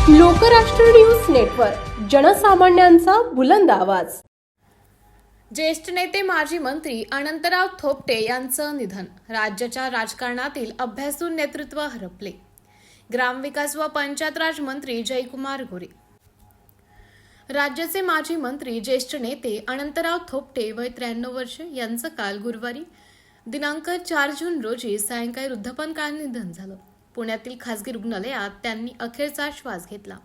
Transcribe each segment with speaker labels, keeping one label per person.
Speaker 1: Lokrashtra news network, जनसामान्यांचा बुलंद आवाज.
Speaker 2: ज्येष्ठ नेते माजी मंत्री अनंतराव थोपटे यांचं निधन. राज्याच्या राजकारणातील अभ्यासू नेतृत्व हरपले. ग्रामविकास व पंचायत राज मंत्री जयकुमार गोरे. राज्याचे माजी मंत्री ज्येष्ठ नेते अनंतराव थोपटे वय 93 वर्ष यांचं काल गुरुवारी दिनांक 4 जून रोजी सायंकाळी वृद्धापकाळाने निधन झालं. पुण्यातील खासगी रुग्णालयात त्यांनी अखेरचा श्वास घेतला.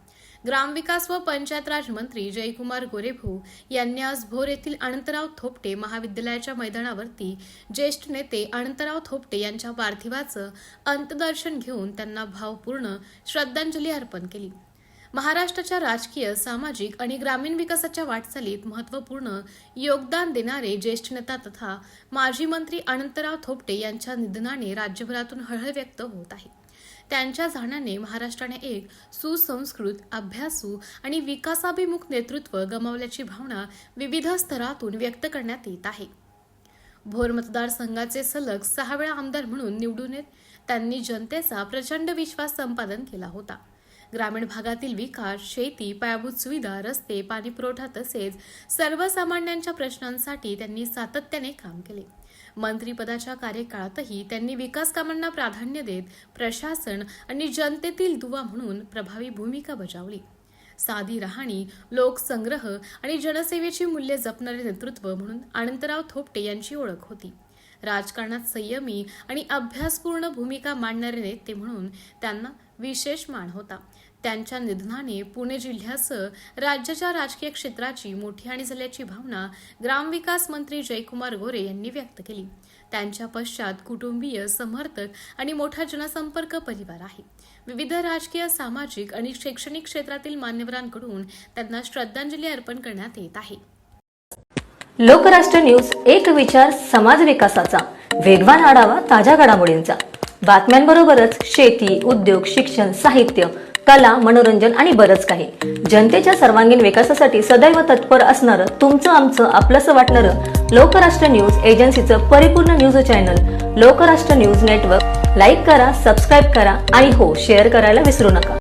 Speaker 2: ग्रामविकास व पंचायत राज मंत्री जयकुमार गोरेभाऊ यांनी आज भोर येथील अनंतराव थोपटे महाविद्यालयाच्या मैदानावरती ज्येष्ठ नेते अनंतराव थोपटे यांच्या पार्थिवाचं अंत्यदर्शन घेऊन त्यांना भावपूर्ण श्रद्धांजली अर्पण केली. महाराष्ट्राच्या राजकीय, सामाजिक आणि ग्रामीण विकासाच्या वाटचालीत महत्त्वपूर्ण योगदान देणारे ज्येष्ठ नेता तथा माजी मंत्री अनंतराव थोपटे यांच्या निधनाने राज्यभरातून हळहळ व्यक्त होत आहे. त्यांच्या जाण्याने महाराष्ट्राने एक सुसंस्कृत, अभ्यासू आणि विकासाभिमुख नेतृत्व गमावल्याची भावना विविध स्तरातून व्यक्त करण्यात येत आहे. भोर मतदारसंघाचे सलग 6 वेळा आमदार म्हणून निवडून येत त्यांनी जनतेचा प्रचंड विश्वास संपादन केला होता. ग्रामीण भागातील विकास, शेती, पायाभूत सुविधा, रस्ते, पाणीपुरवठा तसेच सर्वसामान्यांच्या प्रश्नांसाठी त्यांनी सातत्याने काम केले. मंत्रिपदाच्या कार्यकाळातही त्यांनी विकास कामांना प्राधान्य देत प्रशासन आणि जनतेतील दुवा म्हणून प्रभावी भूमिका बजावली. साधी राहणी, लोकसंग्रह आणि जनसेवेची मूल्ये जपणारे नेतृत्व म्हणून अनंतराव थोपटे यांची ओळख होती. राजकारणात संयमी आणि अभ्यासपूर्ण भूमिका मांडणारे नेते म्हणून त्यांना विशेष मान होता. त्यांच्या निधनाने पुणे जिल्ह्यासह राज्याच्या राजकीय क्षेत्राची मोठी हानी झाल्याची भावना ग्रामविकास मंत्री जयकुमार गोरे यांनी व्यक्त केली. त्यांच्या पश्चात कुटुंबीय, समर्थक आणि मोठा जनसंपर्क परिवार आहे. विविध राजकीय, सामाजिक आणि शैक्षणिक क्षेत्रातील मान्यवरांकडून त्यांना श्रद्धांजली अर्पण करण्यात येत आहे.
Speaker 3: लोकराष्ट्र न्यूज, एक विचार समाज विकासाचा, वेगवान आढावा ताज्या घडामोडींचा. बातम्यांबरोबरच शेती, उद्योग, शिक्षण, साहित्य, कला, मनोरंजन आणि बरंच काही. जनतेच्या सर्वांगीण विकासासाठी सदैव तत्पर असणारं, तुमचं आमचं आपलंसं वाटणारं लोकराष्ट्र न्यूज एजन्सीचं परिपूर्ण news channel Lokrashtra news network like करा, सबस्क्राईब करा आणि हो, शेअर करायला विसरू नका.